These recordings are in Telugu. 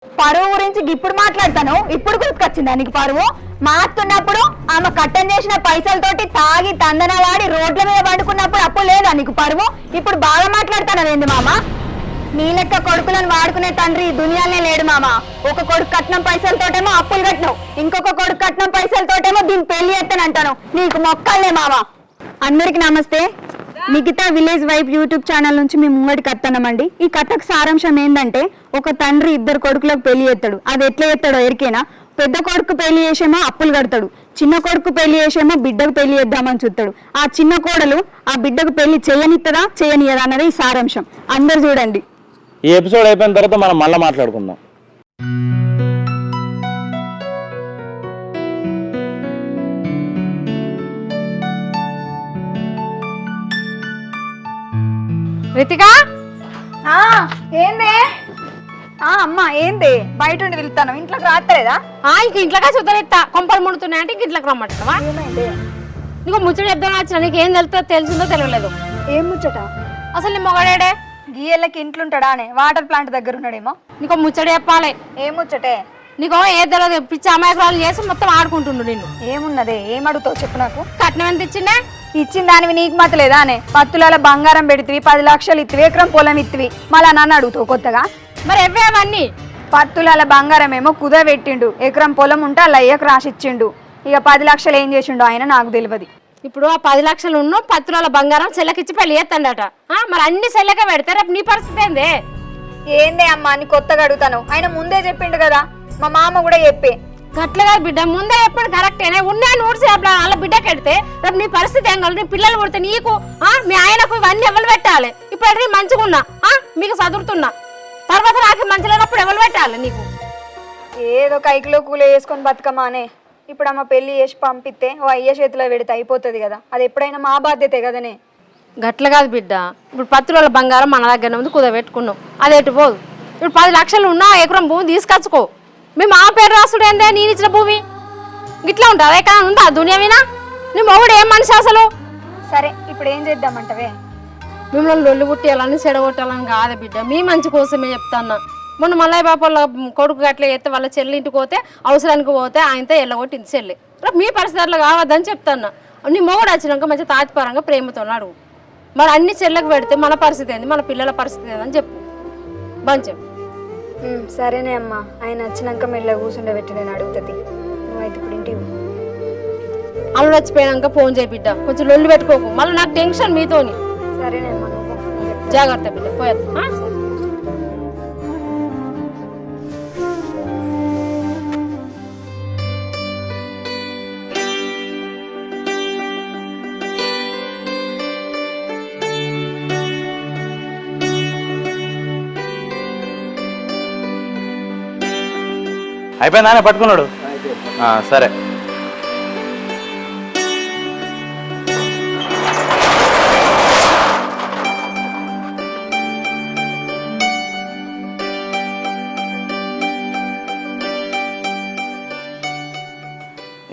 పరువు గురించి ఇప్పుడు మాట్లాడతాను. ఇప్పుడు గుర్తుకొచ్చిందా నీకు పరువు? మా అత్తున్నప్పుడు ఆమె కట్టం చేసిన పైసలతోటి తాగి తందనలాడి రోడ్ల మీద పండుకున్నప్పుడు అప్పు లేదా నీకు పరువు? ఇప్పుడు బాగా మాట్లాడతాను ఏంది మామ? నీ లెక్క కొడుకులను వాడుకునే తండ్రి ఈ దునియాలనే లేడు మామ. ఒక కొడుకు కట్నం పైసలతోటేమో అప్పులు కట్టినావు, ఇంకొక కొడుకు కట్నం పైసలతోటేమో దీన్ని పెళ్లి ఎత్తానంటాను. నీకు మొక్కలే మామ. అందరికి నమస్తే. మిగతా విలేజ్ వైఫ్ యూట్యూబ్ ఛానల్ నుంచి మేము ముంగడికి వస్తున్నామండి. ఈ కథకు సారాంశం ఏంటంటే, ఒక తండ్రి ఇద్దరు కొడుకులకు పెళ్లి చేస్తాడు. అది ఎట్లా చేస్తాడో ఎరికేనా? పెద్ద కొడుకు పెళ్లి చేసేమో అప్పులు కడతాడు, చిన్న కొడుకు పెళ్లి చేసేమో బిడ్డకు పెళ్లి చేద్దామని చూస్తాడు. ఆ చిన్న కోడలు ఆ బిడ్డకు పెళ్లి చేయనిత్తదా చేయనియదా అన్నది ఈ సారాంశం. అందరు చూడండి. ఈ ఎపిసోడ్ అయిపోయిన తర్వాత మనం మళ్ళీ మాట్లాడుకుందాం. రితిక ఏందే? అమ్మా ఏంది? బయట ఉండి వెళ్తాను, ఇంట్లోకి రాత్రేదా? ఇంక ఇంట్లోకి చూద్దాం. కొంపలు ముడుతున్నాయంటే ఇంక ఇంట్లోకి రమ్మంటావా? నీకు ముచ్చట చెప్దాం వచ్చిన, నీకు ఏం తెలుస్తుందో తెలిసిందో తెలియలేదు. ఏం ముచ్చట? అసలు నీ మొగడేడే? గీయలకి ఇంట్లుంటాడా అనే వాటర్ ప్లాంట్ దగ్గర ఉన్నాడేమో. నీకు ముచ్చట చెప్పాలి. ఏం ముచ్చటే? నీకు ఏ తెలియదు, పిచ్చి అమాయకురాలు చేసి మొత్తం ఆడుకుంటుండు నిన్ను. ఏమున్నదే? ఏం అడుగుతావు చెప్పు నాకు. కట్నం ఎంత ఇచ్చిండే? ఇచ్చిన దానివి నీకు మతలేదా అనే? 10 తులాల బంగారం పెడితివి, 10 లక్షలు ఇత్తివి, ఎకరం పొలం ఇత్తివి, మళ్ళా నన్ను అడుగుతావు కొత్తగా? మరి ఎవ్వేవన్నీ? 10 తులాల బంగారం ఏమో కుదబెట్టిండు, ఎకరం పొలం ఉంటే అలా అయ్యకు రాసిచ్చిండు. ఇక 10 లక్షలు ఏం చేసిండు ఆయన నాకు తెలియదు. ఇప్పుడు ఆ 10 లక్షలు ఉన్న 10 తులాల బంగారం చెల్లకిచ్చి పెళ్లి చేస్తాడట. మరి అన్ని చెల్లకే పెడితే రేపు నీ పరిస్థితి ఏందే? ఏందే అమ్మా అని కొత్తగా అడుగుతాను? ఆయన ముందే చెప్పిండు కదా, మా మామ కూడా చెప్పే. గట్లగా బిడ్డ ముందే ఎప్పుడు కరెక్టేనే ఉన్నా నూడ్స్ అలా బిడ్డ కెడితే రేపు నీ పరిస్థితి ఏం కాదు? నీ పిల్లలు పుడితే నీకు మీ ఆయనకు ఇవన్నీ ఎవరు పెట్టాలి? ఇప్పుడు నీ మంచిగా ఉన్నా మీకు చదువుతున్నా, తర్వాత నాకు మంచి లేనప్పుడు ఎవరు పెట్టాలి నీకు? ఏదో కైకిలో కూల వేసుకొని బతుకమానే. ఇప్పుడు అమ్మ పెళ్లి చేసి పంపిస్తే ఓ అయ్య చేతిలో పెడితే అయిపోతుంది కదా. అది ఎప్పుడైనా మా బాధ్యతే కదనే. గట్ల కాదు బిడ్డ. ఇప్పుడు 10 తులాల బంగారం మన దగ్గర ఉంది, కుదబెట్టుకున్నావు, అది ఎటు పోదు. ఇప్పుడు 10 లక్షలు ఉన్నా ఎకరం భూమి తీసుకొచ్చుకో. మేము ఆ పేరు రాసుడు ఏందే? నేను ఇచ్చిన భూమి గిట్లా ఉంటుంది. అదే కానీ ఉందా దునియావినా? నీ మొగుడు ఏం మనిషి అసలు? సరే ఇప్పుడు ఏం చేద్దామంటవే? మిమ్మల్ని లొల్లి పుట్టేయాలని చెడగొట్టాలని కాదు బిడ్డ, మీ మంచి కోసమే చెప్తాన్నా. మొన్న మల్లయ్య బాపళ్ళ కొడుకు అట్లా చేస్తే వాళ్ళ చెల్లి ఇంటికి పోతే, అవసరానికి పోతే ఆయనతో ఎల్లగొట్టింది చెల్లి. రేపు మీ పరిస్థితుల్లో కావద్దని చెప్తాన్నా. నీ మొగుడు వచ్చినాక మంచి తాత్పరంగా ప్రేమతో అడుగు. మరి అన్ని చెల్లకు పెడితే మన పరిస్థితి ఏంది, మన పిల్లల పరిస్థితి ఏందని చెప్పు. మంచి సరేనే అమ్మా, ఆయన వచ్చినాక మెల్ల కూర్చుండే పెట్టి నేను అడుగుతుంది. నువ్వైతే ఇప్పుడు ఇంటికి అల్లు వచ్చిపోయాక ఫోన్ చేయి బిడ్డ. కొంచెం లొల్లి పెట్టుకోకు, మళ్ళీ నాకు టెన్షన్ మీతోని. సరేనే అమ్మా, జాగ్రత్త బిడ్డ. పోయేద్దా? అయిపోయిందానే పట్టుకున్నాడు. సరే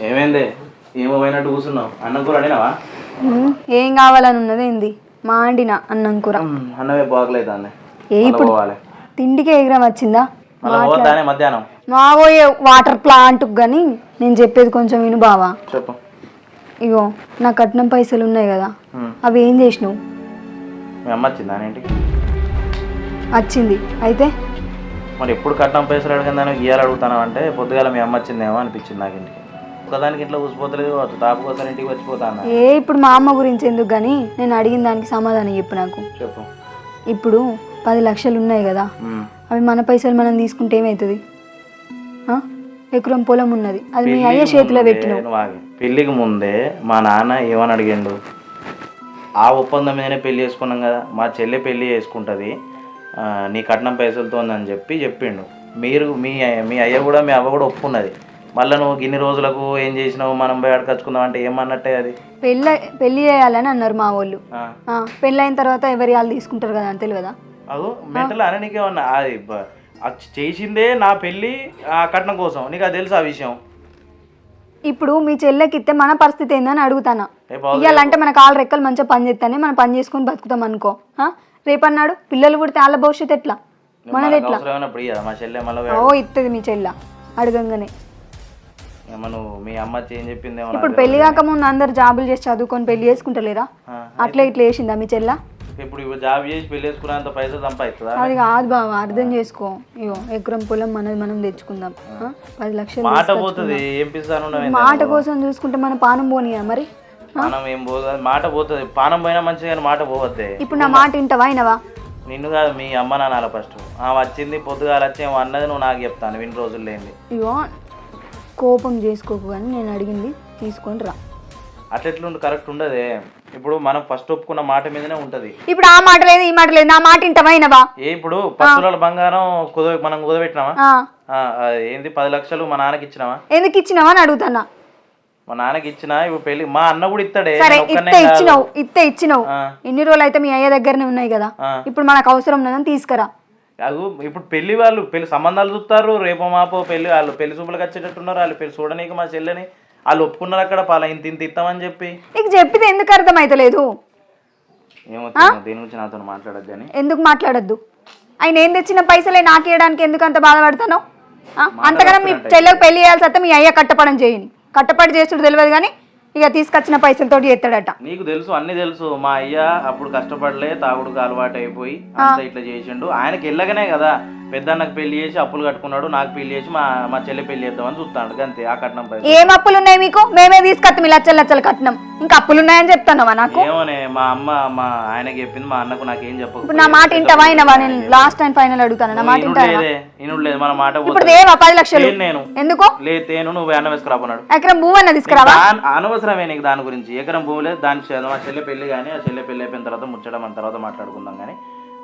ఏమైంది? ఏమో పోయినట్టు కూర్చున్నావు. అన్నం కూర అడినావా? ఏం కావాలని ఉన్నది ఏంది? మా అండిన అన్నం కూర. అన్నమే బాగలేదు అన్న. ఇప్పుడు తిండికి ఎగరం వచ్చిందా? మధ్యాహ్నం మా పోయే వాటర్ ప్లాంట్ కానీ నేను చెప్పేది కొంచెం విను బావా. చెప్పు. ఇగో నా కట్నం పైసలు ఉన్నాయి కదా, అవి ఏం చేసినావు? మీ అమ్మ వచ్చిందా ఇంటికి? వచ్చింది. అయితే మరి ఎప్పుడు కట్నం పైసలు అడిగిందని ఇయ్యాలి అడుగుతాను అంటే, పొద్దుగాల మీ అమ్మ వచ్చిందేమో అనిపించింది నాకు. ఇంటికి ఒకదానికి ఇంట్లో కూసిపోతలేదు, తాపు కోసం ఇంటికి వచ్చిపోతాను. ఇప్పుడు మా అమ్మ గురించి ఎందుకు కానీ నేను అడిగిన దానికి సమాధానం చెప్పు నాకు. చెప్పు. ఇప్పుడు 10 లక్షలు ఉన్నాయి కదా, అవి మన పైసలు మనం తీసుకుంటే ఏమవుతుంది? ఎకరం పొలం ఉన్నది, అది మీ అయ్య చేతిలో పెట్టినావు. పెళ్లికి ముందే మా నాన్న ఏమని అడిగిండు? ఆ ఒప్పందం మీదనే పెళ్లి చేసుకున్నాం కదా, మా చెల్లె పెళ్లి చేసుకుంటుంది నీ కట్నం పైసలతో అని చెప్పిండు. మీరు మీ అయ్య కూడా మీ అవ్వ కూడా ఒప్పుకున్నది. మళ్ళీ నువ్వు ఇన్ని రోజులకు ఏం చేసినావు, మనం పోయి అడకచ్చుకుందాం అంటే ఏమన్నట్టే? అది పెళ్లి చేయాలని అన్నారు మా వాళ్ళు. పెళ్ళి అయిన తర్వాత ఎవరి వాళ్ళు తీసుకుంటారు కదా అని తెలియదా? అదో మెంటల్ అని నీకేమన్నా? అది చేసిందే నా పెళ్ళి ఆ కట్నం కోసం, నీకు అది తెలుసు ఆ విషయం? ఇప్పుడు మీ చెల్లెకి ఇస్తే మన పరిస్థితి ఏందని అడుగుతానా. ఇవ్వాలంటే మన కాళ్ళు రెక్కలు మంచిగా పని చేస్తానే మనం పని చేసుకొని బతుకుతాం అనుకో. రేపన్నాడు పిల్లలు పుడితే వాళ్ళ భవిష్యత్తు ఎట్లా? మనది ఎట్లా అవసరం అయినప్పుడు ఇయ్యదా మా చెల్లె మళ్ళీ ఓ ఇత్తది మీ చెల్ల అడగంగానే. నువ్వు మీ అమ్మ ఏం చెప్పింది ఏమో ఇప్పుడు పెళ్లి కాకముందు అందరు జాబులు చేసి చదువుకొని పెళ్లి చేసుకుంటలేరా? అట్లా ఇట్లా వేసిందా మీ చెల్ల? ఇప్పుడు జాబ్ చేసి పెళ్లి చేసుకున్నంత పైసలు సంపాదిస్తుందా? అది కాదు బావ, అర్థం చేసుకో. ఇగో ఎకరం పొలం మనది మనం తెచ్చుకుందాం, 10 లక్షలు మాట పోతుంది. ఏం పిస్తాను మాట కోసం చూసుకుంటే మన పానం పోనీయా మరి? పానం ఏం పోతుంది, మాట పోతుంది. పానం పోయినా మంచిగా మాట పోవద్దే. ఇప్పుడు నా మాట వింటావా అయినవా? నిన్ను కాదు మీ అమ్మ నాన్న ఫస్ట్. వచ్చింది పొద్దుగాల వచ్చి ఏమో అన్నది నువ్వు నాకు చెప్తాను విని రోజులు లేని. ఇగో కోపం చేసుకోకు కానీ నేను అడిగింది తీసుకొని రా. అట్లెట్లుండి కరెక్ట్ ఉండదే. ఇప్పుడు మనం ఫస్ట్ ఒప్పుకున్న మాట మీదనే ఉంటది. ఇప్పుడు ఆ మాట లేదు ఈ మాట లేదు, నా మాట వింటావా? ఇప్పుడు 10 తులాల బంగారం మనం కుదబెట్టినావా? ఏంది 10 లక్షలు మా నాన్నకి ఇచ్చినావా? ఎందుకు ఇచ్చినావా అని అడుగుతానా. మా నాన్నకి ఇచ్చినా ఇప్పుడు పెళ్లి మా అన్న కూడా ఇస్తాడే. సరే ఇచ్చినావు ఎన్ని రోజులు అయితే మీ అయ్య దగ్గరనే ఉన్నాయి కదా, ఇప్పుడు మనకు అవసరం ఉన్నదని తీసుకురా. ఇప్పుడు పెళ్లి వాళ్ళు పెళ్లి సంబంధాలు చూస్తారు. రేపో మాపో పెళ్లి వాళ్ళు పెళ్లి చూపులకు వచ్చేటట్టున్నారు. వాళ్ళు పెళ్లి చూడనీకి మా చెల్లెని వాళ్ళు ఒప్పుకున్నారు. అక్కడ ఇంత ఇస్తామని చెప్పి నీకు చెప్పితే ఎందుకు అర్థమైతలేదు? ఏమో దీని గురించి నాతో మాట్లాడద్దు అని. ఎందుకు మాట్లాడద్దు? ఆయన ఏం తెచ్చిన పైసలే నాకు ఇవ్వడానికి ఎందుకు అంత బాధపడతాను? అంతకన్నా మీ చెల్లెకు పెళ్లి చేయాల్సి వస్తే మీ అయ్య కట్టపడం చేయని. కట్టపడి చేస్తుడు తెలియదు కానీ ఇక తీసుకొచ్చిన పైసలతోటి ఎత్తాడట. నీకు తెలుసు అన్ని తెలుసు. మా అయ్య అప్పుడు కష్టపడలే, తాగుడుకు అలవాటు అయిపోయి అంతా ఇట్లా చేసిండు. ఆయనకి వెళ్ళగానే కదా పెద్దన్నకు పెళ్లి చేసి అప్పులు కట్టుకున్నాడు. నాకు పెళ్లి చేసి మా చెల్లె పెళ్లి చేద్దామని చూస్తాడు అంతే. ఆ కట్నం పైసలు ఏం అప్పులు ఉన్నాయి మీకు? మేమే తీసుకొస్తాం మీ లచ్చలు కట్నం. ఇంకా అప్పులు ఉన్నాయని చెప్తానవా నాకు? ఏమోనే మా అమ్మ మా ఆయనకి చెప్పింది. మా అన్నకు నాకేం చెప్పకు. ఇప్పుడు నా మాట వింటావా అయినవా? నేను లాస్ట్ టైం ఫైనల్ అడుగుతాను, నా మాట వింటావా? లేదు మన మాట. ఇప్పుడు ఏవా 10 లక్షలు నేను ఎందుకు లేదు నువ్వు అన్న వేసుకురాపోన్నాడు. ఎకరం భూమి అన్న తీసుకురావా? అనవసరమే నీకు దాని గురించి. ఎకరం భూమి లేదు దాని మా చెల్లె పెళ్లి కానీ ఆ చెల్లె పెళ్లి అయిపోయిన తర్వాత ముచ్చడం మన తర్వాత మాట్లాడుకుందాం కానీ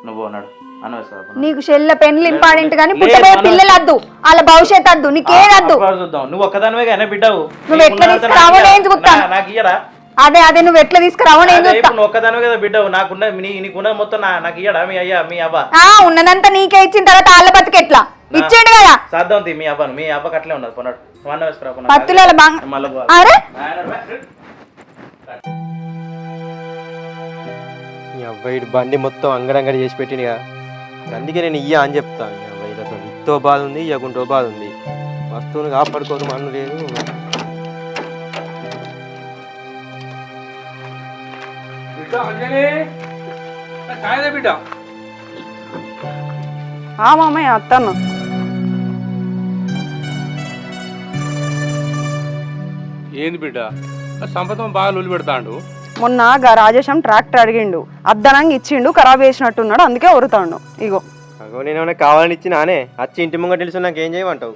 నువ్వు అన్నాడు అన్న వేసుకురా. నీకు చెల్లె పెళ్లి ఇంపార్టెంట్ కానీ పుట్టబోయే పిల్లలు వద్దు, వాళ్ళ భవిష్యత్తు వద్దు, నీకేదద్దు. చూద్దాం నువ్వు ఒక్కదానివే కానీ బిడ్డవు. నువ్వు ఎట్లా తీసుకురావో నేను చూస్తాను. నాకు ఇయ్యరా? అదే నువ్వు ఎట్లా తీసుకురావో నేను చూస్తాను. నువ్వు ఒక్కదానివే కదా బిడ్డవు. నాకున్న నీకున్న మొత్తం నాకు ఇయ్యడా మీ అయ్యా మీ అవ్వ? ఉన్నదంతా నీకే ఇచ్చిన తర్వాత వాళ్ళ బతికి ఎట్లా ఇచ్చేయండి కదా. సాధ్యం మీ అవ్వను మీ అవ్వకు అట్లే ఉన్నది కొన్నాడు. అన్న వేసుకురా అబ్బాయి బండి మొత్తం అంగడంగడి చేసి పెట్టినగా. అందుకే నేను ఇయ్యా అని చెప్తాను. అబ్బాయి అసలు ఇత్తో బాధ ఉంది, ఇయ్యకుంటో బాధ ఉంది. వస్తువుని కాపాడుకోవడం అన్ను లేదు. మామయ్య అత్తన్న ఏంది బిడ్డ సంపతం బాగా లొల్లి పెడతాడు. మొన్న రాజేశం ట్రాక్టర్ అడిగిండు, అద్దనంగా ఇచ్చిండు, ఖరాబ్ చేసినట్టున్నాడు, అందుకే ఒరుతాడు. ఇగో నేనేమైనా కావాలని ఇచ్చినానే వచ్చి ఇంటి ముంగ తెలుసు నాకు ఏం చేయమంటావు?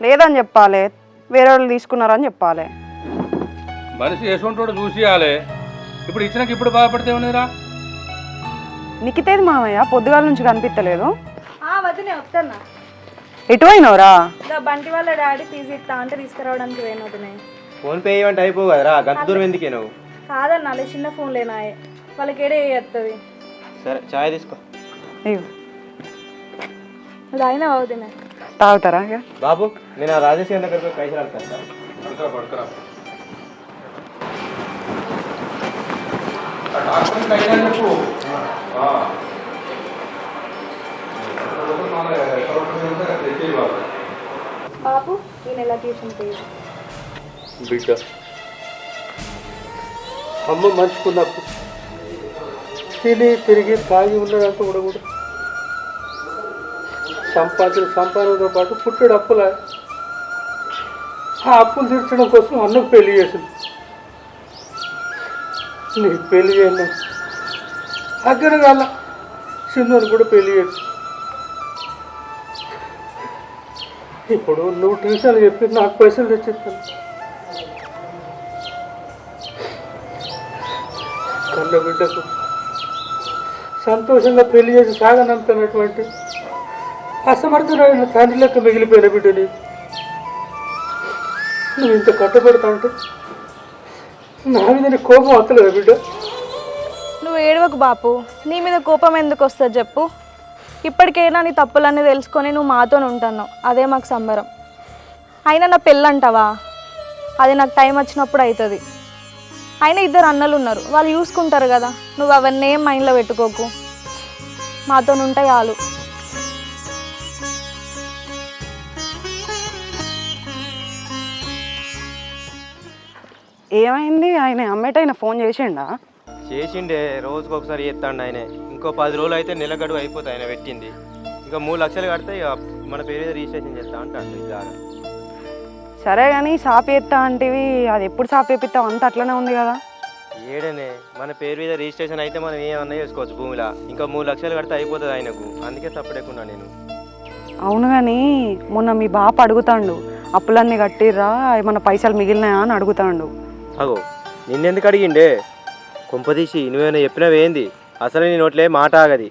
లేదని చెప్పాలి, వేరే వాళ్ళు తీసుకున్నారని చెప్పాలి. మనిషి ఎసుంటోడు చూసియాలే. ఇప్పుడు ఇచ్చినాక ఇప్పుడు బాధపడితే ఉన్నదిరా. నికితేది మామయ్య పొద్దుగాల నుంచి కనిపించలేదు. వస్తున్నా ఎటు అయినవరా? బంటి వాళ్ళ డాడీ ఫీజు ఇస్తా అంటే తీసుకురావడానికి పోయినవుతున్నాయి. ఫోన్ పే ఇవ్వంటే అయిపోవు కదరా, గంట దూరం ఎందుకే నువ్వు? కాదన్నా చిన్న ఫోన్ లేనా వాళ్ళకి ఏడే వేస్తుంది. సరే చాయ్ తీసుకో. అది అయినా అవుతున్నా తాగుతారా? బాబు నేను ఆ రాజేష్ గారి దగ్గర పైసలు అడుగుతాను. బాబు నేను ఎలా తీసుకుంటే బిడ్డ అమ్మ మంచుకున్నప్పుడు తిరిగి తాగి ఉన్నదంతా కూడా సంపాదనతో పాటు పుట్టడు అప్పుల. ఆ అప్పులు తీర్చడం కోసం అన్నకు పెళ్లి చేసింది. నీకు పెళ్లి చేయను అక్కడ కాల చిన్నోని కూడా పెళ్లి చేసి ఇప్పుడు నువ్వు ట్యూషన్ చెప్పి నాకు పైసలు తెచ్చిస్తాను. కన్న బిడ్డకు సంతోషంగా పెళ్లి చేసి సాగనంపినటువంటి అసమర్థుడైన తండ్రి లెక్క మిగిలిపోయిన బిడ్డ నీకు. నువ్వు ఇంత కట్టబెడతా అంటే నా మీద నీ కోపం వస్తలేదా బిడ్డ? నువ్వు ఏడవకు బాపు, నీ మీద కోపం ఎందుకు వస్తుంది చెప్పు. ఇప్పటికైనా నీ తప్పులన్నీ తెలుసుకొని నువ్వు మాతో ఉంటున్నావు, అదే మాకు సంబరం. అయినా నా పెళ్ళి అంటావా, అది నాకు టైం వచ్చినప్పుడు అవుతుంది. అయినా 2 అన్నలు ఉన్నారు, వాళ్ళు చూసుకుంటారు కదా. నువ్వు అవన్నీ ఏం మైండ్లో పెట్టుకోకు, మాతో ఉంటే చాలు. ఏమైంది? ఆయన అమ్మేటైనా ఫోన్ చేసిండా? చేసిండే, రోజుకు ఒకసారి చేస్తాడు ఆయన. ఇంకో 10 రోజులు అయితే నెల గడువు అయిపోతుంది ఆయన పెట్టింది. ఇంకా 3 లక్షలు కడితే ఇక మన పేరు మీద రిజిస్ట్రేషన్ చేస్తా అంటాడు జాగా. సరే కానీ షాప్ ఎత్తా అంటివి, అది ఎప్పుడు షాప్ వేపిస్తావు? అంత అట్లనే ఉంది కదా. ఏడనే మన పేరు మీద రిజిస్ట్రేషన్ అయితే మనం ఏమన్నా చేసుకోవచ్చు భూమిలా. ఇంకా 3 లక్షలు కడితే అయిపోతుంది ఆయనకు. అందుకే తప్పలేకున్నా నేను. అవును కానీ మొన్న మీ బాప అడుగుతాండు, అప్పులన్నీ కట్టిర్రా, ఏమన్నా పైసలు మిగిలినాయా అని అడుగుతాండు. అగో నిన్నెందుకు అడిగిండే? కొంపదీసి నువ్వేమైనా చెప్పినవేంది? అసలు నీ నోట్లే మాట ఆగది.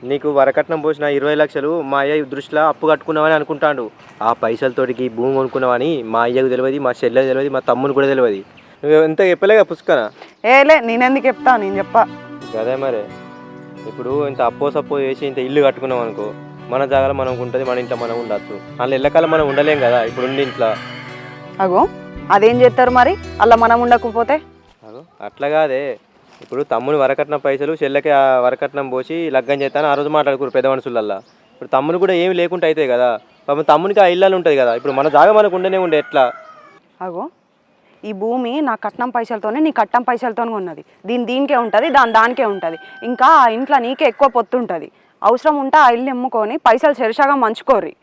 నీకు వరకట్నం పోసిన 20 లక్షలు మా అయ్య దృష్టిలో అప్పు కట్టుకున్నావని అనుకుంటాడు. ఆ పైసలతోటికి భూమి కొనుక్కున్నావని మా అయ్యకు తెలియదు, మా చెల్లెకు తెలియదు, మా తమ్ముని కూడా తెలియదు. నువ్వు ఎంత చెప్పలేగా పుస్తకనా? ఏలే, నేనెందుకు చెప్తా, నేను చెప్పా. అదే మరి. ఇప్పుడు ఇంత అప్పో సప్పో చేసి ఇంత ఇల్లు కట్టుకున్నాం అనుకో, మన జాగాలో మనం ఉంటుంది, మన ఇంట్లో మనం ఉండొచ్చు. అందులో ఎల్లకాలం మనం ఉండలేం కదా ఇప్పుడు ఉండి ఇంట్లో. అగో అదేం చేస్తారు మరి అలా మనం ఉండకపోతే? అగో అట్లా కాదే. ఇప్పుడు తమ్ముని వరకట్నం పైసలు చెల్లెకి ఆ వరకట్నం పోసి లగ్గం చేస్తాను ఆ రోజు మాట్లాడుకోరు పెద్ద మనుషులల్లా. ఇప్పుడు తమ్ముని కూడా ఏమి లేకుండా అవుతాయి కదా. పాపం తమ్మునికి ఆ ఇల్లు ఉంటుంది కదా. ఇప్పుడు మన జాగా మనకు ఉండనే ఉండే ఎట్లా? అగో ఈ భూమి నా కట్నం పైసలతోనే, నీ కట్నం పైసలతోనే ఉన్నది. దీనికే ఉంటుంది, దానికే ఉంటుంది. ఇంకా ఆ ఇంట్లో నీకే ఎక్కువ పొత్తు ఉంటుంది. అవసరం ఉంటే ఆ ఇల్లు ఎమ్ముకొని పైసలు చెరుసగా మంచుకోర్రి.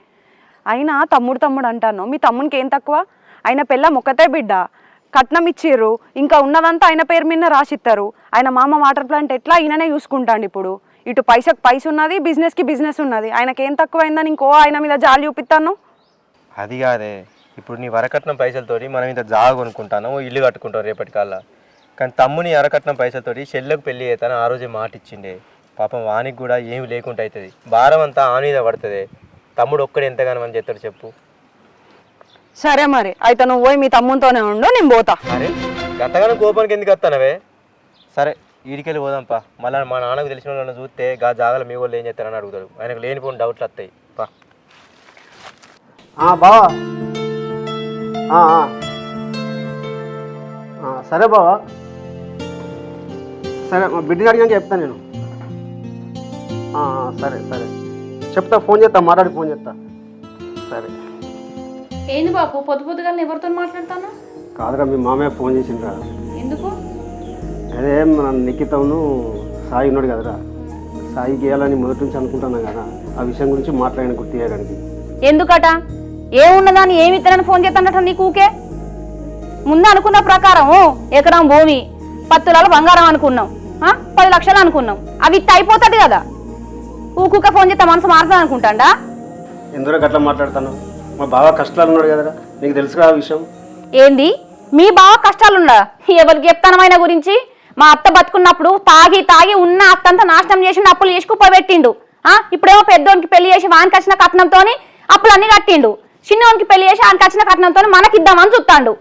అయినా తమ్ముడు అంటాను, మీ తమ్మునికి ఏం తక్కువ? ఆయన పిల్లం ఒక్కతే బిడ్డ, కట్నం ఇచ్చిర్రు, ఇంకా ఉన్నదంతా ఆయన పేరు మీద రాసిస్తారు. ఆయన మామ వాటర్ ప్లాంట్ ఎట్లా ఈయననే చూసుకుంటాడు. ఇప్పుడు ఇటు పైసకు పైస ఉన్నది, బిజినెస్కి బిజినెస్ ఉన్నది. ఆయనకి ఏం తక్కువైందని ఇంకో ఆయన మీద జాలి చూపిస్తాను. అది కాదే. ఇప్పుడు నీ వరకట్నం పైసలతోటి మనం ఇంత జాగా కొనుక్కుంటాను, ఇల్లు కట్టుకుంటాం రేపటికల్లా. కానీ తమ్ముని వరకట్నం పైసలతోటి చెల్లెకు పెళ్లి చేస్తాను ఆ రోజే మాట ఇచ్చిండే. పాపం వానికి కూడా ఏమి లేకుండా అవుతుంది. భారం అంతా ఆ మీద పడుతుంది. తమ్ముడు ఒక్కడు ఎంతగానో అని చెప్తాడు చెప్పు. సరే మరి అయితే నువ్వు పోయి మీ తమ్మునితోనే ఉండు, నేను పోతా. అరే గంతగానో కోపానికి ఎందుకు వస్తానవే? సరే ఈడికెళ్ళి పోదాంపా. మళ్ళీ మా నాన్నకు తెలిసిన వాళ్ళని చూస్తే గా జాగాలో మీ వాళ్ళు ఏం చేస్తారని అడుగుతాడు. ఆయనకు లేనిపోయిన డౌట్లు వస్తాయి. పా బావా. సరే బావా, సరే మా బిడ్డని అడిగాక చెప్తాను నేను. సరే సరే చెప్తా, ఫోన్ చేస్తా, మాట్లాడి ఫోన్ చేస్తా. సరే. ఏంది బాపు పొద్దుగా ఎవరితో మాట్లాడతాను? కాదురా, మీ మామయ్య ఫోన్ చేసిండ్రా. ఎందుకు? అదే మన నిఖితను సాయి ఉన్నాడు కదరా, సాయికి వేయాలని మొదటి నుంచి అనుకుంటున్నాం కదా, ఆ విషయం గురించి మాట్లాడిన గుర్తు చేయడానికి. ఎందుకట? ఏమున్నదాన్ని ఏమి ఇతరని ఫోన్ చేస్తానట నీకు ఊకే? ముందు అనుకున్న ప్రకారం ఎకరం భూమి 10 తులాల బంగారం అనుకున్నాం, 10 లక్షలు అనుకున్నాం. అవి ఇట్ట అయిపోతుంది కదా. ఊకుక ఫోన్ చేస్తే మనసు మారుతుంది అనుకుంటాడా? ఎందుకు అట్లా మాట్లాడతాను? మా బావ కష్టాలు ఉన్నాడు కదరా, నీకు తెలుసుగా ఆ విషయం. ఏంది మీ బావ కష్టాలున్నా? ఎవరికి చెప్తాను ఆయన గురించి? మా అత్త బతుకున్నప్పుడు తాగి తాగి ఉన్న అత్తంతా నాశనం చేసి అప్పులు చేసి కుప్పబెట్టిండు. ఇప్పుడేమో పెద్దోనికి పెళ్లి చేసి వానికి వచ్చిన కట్నంతో అప్పులన్నీ కట్టిండు. చిన్నోనికి పెళ్లి చేసి ఆయనకి వచ్చిన కట్నంతో మనకి ఇద్దామని చూస్తాడు.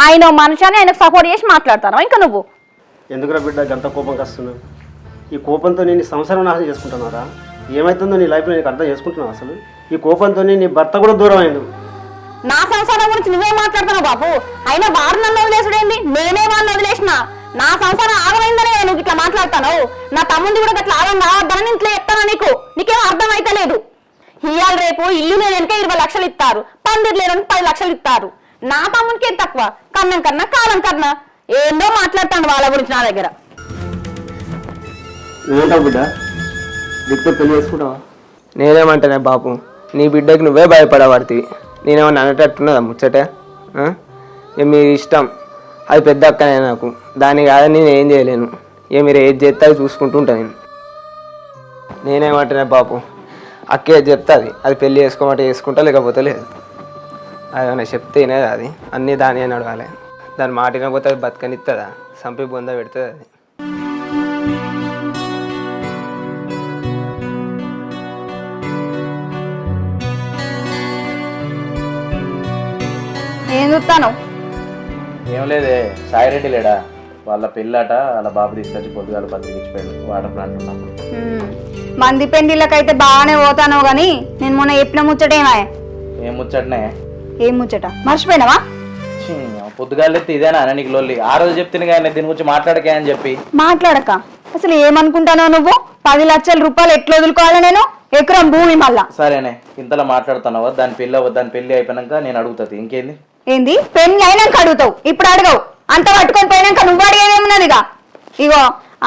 ఆయన మనిషి అని ఆయనకు సపోర్ట్ చేసి మాట్లాడతాను ఇంకా నువ్వు. ఎందుకురా బిడ్డ గంత కోపం వస్తున్నావు? ఈ కోపంతో నేను సంసారం నాశనం చేసుకుంటున్నారా? ఏమవుతుందో నీ లైఫ్లో నీకు అర్థం చేసుకుంటున్నావు? అసలు ఈ కోపంతో నీ భర్త కూడా దూరం అయింది. నా సంసారం గురించి నువ్వే మాట్లాడుతున్నావు బాబు. అయినా వారు నన్ను వదిలేసుడేంది? నేనే వాళ్ళని వదిలేసిన. నా సంసారం ఆగమైందనే నువ్వు ఇట్లా మాట్లాడతాను. నా తమ్ముంది కూడా అట్లా ఆగం కావద్దని ఇంట్లో చెప్తాను. నీకేం అర్థం అయితే లేదు. ఇవాళ రేపు ఇల్లు లేదంటే 20 లక్షలు ఇస్తారు, పందిరు లేదని 10 లక్షలు ఇస్తారు. నా తమ్మునికి ఏం తక్కువ? కన్నం కన్నా కాలం కన్నా ఏందో మాట్లాడతాను వాళ్ళ గురించి నా దగ్గర. నువ్వేంటావు బిడ్డ, దిక్కు పెళ్లి చేసుకుంటావా? నేనేమంటానే బాపు, నీ బిడ్డకి నువ్వే భయపడబడుతుంది. నేనేమన్నా అనేటట్టున్నదా ముచ్చటే? మీ ఇష్టం, అది పెద్ద అక్కనే నాకు. దాన్ని కాదని నేను ఏం చేయలేను. మీరు ఏది చేస్తే అది చూసుకుంటూ ఉంటాను. నేనేమంటానే బాపు, అక్కే చెప్తుంది, అది పెళ్ళి చేసుకోమంటే చేసుకుంటా, లేకపోతే లేదు. అదేమన్నా చెప్తేనే అది అన్నీ దాని అని అడగాలి. దాని మాట వినకపోతే అది బతకనిస్తుందా? సంపి బొంద పెడుతుంది అది. ఏం చూస్తాను? ఏం లేదే, సాయిరెడ్డి లేడా, వాళ్ళ పెళ్ళాట వాళ్ళ బాబు తీసుకొచ్చి పొద్దుగాల పత్రిక ఇచ్చిపోయాడు వాటర్ ప్లాంట్ ఉన్నప్పుడు. మంది పెండిళ్ళకైతే బాగానే పోతాను గాని నేను మొన్న చెప్పిన ముచ్చటేమా? ఏం ముచ్చటనే? ఏం ముచ్చట మర్చిపోయినావా? పొద్దుగాలెత్తి ఇదేనా నీకు లొల్లి? ఆ రోజు చెప్తే కానీ దీని గురించి మాట్లాడకే అని చెప్పి. మాట్లాడక అసలు ఏమనుకుంటానో నువ్వు? 10 లక్షల రూపాయలు ఎట్లా వదులుకోవాలి నేను? ఎకరం భూమి మళ్ళా. సరేనే, ఇంతలో మాట్లాడుతున్నావా? దాని పెళ్ళి అయిపోయినాక నేను అడుగుతుంది. ఇంకేంది? ఏంది? పెళ్లి అయినాక అడుగుతావు, ఇప్పుడు అడగవు. అంత పట్టుకొని పోయినాక నువ్వు అడిగేదేమున్నదిగా ఇగో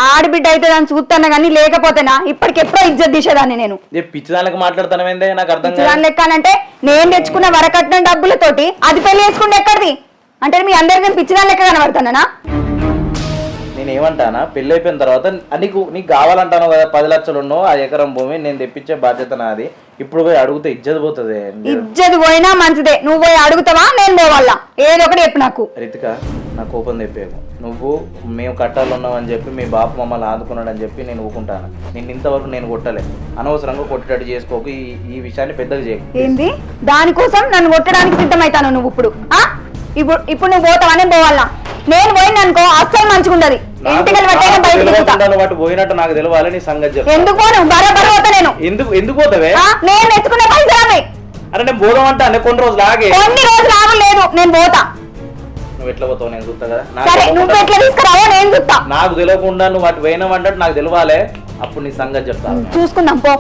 ఆడబిడ్డ అయితే దాన్ని చూస్తాను కానీ లేకపోతేనా ఇప్పటికెప్పుడో ఇజ్జత్ తీసేదాన్ని నేను. పిచ్చిదానికి మాట్లాడుతానమేందే నాకు అర్థం కాదు. దాని లెక్కనంటే నేను తెచ్చుకున్న వరకట్నం డబ్బులతోటి అది పెళ్లి చేసుకుంటే ఎక్కడిది అంటే మీ అందరికి నేను పిచ్చిదాని లెక్క కనబడతానా? నేను ఏమంటానా, పెళ్ళి అయిపోయిన తర్వాత నీకు కావాలంటాను కదా 10 లక్షలు ఉన్నావు, ఆ ఎకరం భూమి నేను తెప్పించే బాధ్యత నాది. ఇప్పుడు పోయి అడిగితే ఇజ్జత్ పోతుంది. ఇజ్జత్ పోయినా మంచిదే, నువ్వు పోయి అడుగుతావా నేను పోవాలా? ఏదో ఒకటి చెప్పు నాకు. రితిక, నా కోపం తెప్పేకు. నువ్వు మేము కట్టాలు ఉన్నామని చెప్పి మీ బాపు మమ్మల్ని ఆదుకున్నాడని చెప్పి నేను ఊకుంటాను. నేను ఇంతవరకు నేను కొట్టలే, అనవసరంగా కొట్టేటట్టు చేసుకోకు. ఈ విషయాన్ని పెద్దగా చేయకు. ఏంది దానికోసం నన్ను కొట్టడానికి సిద్ధమవుతాను నువ్వు ఇప్పుడు? ఇప్పుడు నువ్వు పోతావా నేను పోవాలా? నేను పోయిన అనుకో అస్సలు మంచిగా ఉండదు. వాటి పోయినట్టు నాకు తెలియాలి. నీ సంగతి చెప్పు. ఎందుకు పోను? బరాబర్ పోతా నేను. ఎందుకు పోతావే? నేను ఎత్తుకునే పైసలు అరే నేను పోదామంటా కొన్ని రోజులు ఆగే. కొన్ని రోజులు ఆగం లేదు, నేను పోతా. నువ్వు ఎట్లా పోతావు నేను చూస్తా కదా. సరే నువ్వు ఎట్లా తీసుకురావో నేను చూస్తా. నాకు తెలియకుండా నువ్వు వాటి పోయినావంటే నాకు తెలియాలి. అప్పుడు నీ సంగతి చెప్తా. చూసుకుందాం పో.